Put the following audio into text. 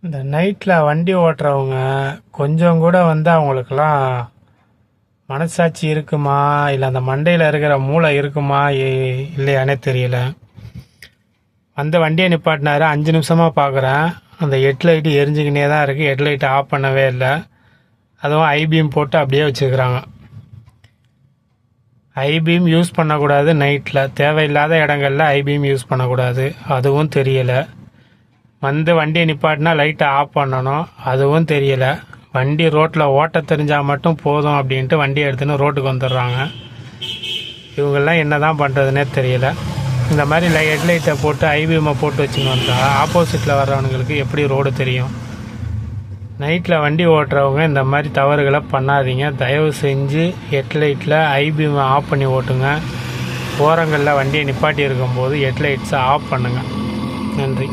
இந்த நைட்டில் வண்டி ஓட்டுறவங்க கொஞ்சம் கூட அவங்களுக்கெல்லாம் மனசாட்சி இருக்குமா, இல்லை அந்த மண்டையில் இருக்கிற மூளை இருக்குமா இல்லையானே தெரியல. வண்டியை நிப்பாட்டினாரு, 5 நிமிஷமாக பார்க்குறேன், அந்த ஹெட்லைட்டு எரிஞ்சுக்கினே தான் இருக்குது. ஹெட்லைட்டை ஆஃப் பண்ணவே இல்லை. அதுவும் ஐபீம் போட்டு அப்படியே வச்சுக்கிறாங்க. ஐபீம் யூஸ் பண்ணக்கூடாது நைட்டில், தேவையில்லாத இடங்களில் ஐபீம் யூஸ் பண்ணக்கூடாது, அதுவும் தெரியலை. வண்டியை நிப்பாட்டினா லைட்டை ஆஃப் பண்ணணும், அதுவும் தெரியலை. வண்டி ரோட்டில் ஓட்ட தெரிஞ்சால் மட்டும் போதும் அப்படின்ட்டு வண்டியை எடுத்துன்னு ரோட்டுக்கு வந்துடுறாங்க. இவங்கெல்லாம் என்ன தான் பண்ணுறதுனே தெரியல. இந்த மாதிரி ஹெட்லைட்டை போட்டு ஐபீமை போட்டு வச்சுன்னு வந்தால் ஆப்போசிட்டில் வர்றவங்களுக்கு எப்படி ரோடு தெரியும்? நைட்டில் வண்டி ஓட்டுறவங்க இந்த மாதிரி தவறுகளை பண்ணாதீங்க. தயவு செஞ்சு ஹெட்லைட்டில் ஐபீமை ஆஃப் பண்ணி ஓட்டுங்க. ஓரங்களில் வண்டியை நிப்பாட்டி இருக்கும்போது ஹெட்லைட்ஸை ஆஃப் பண்ணுங்கள். நன்றி.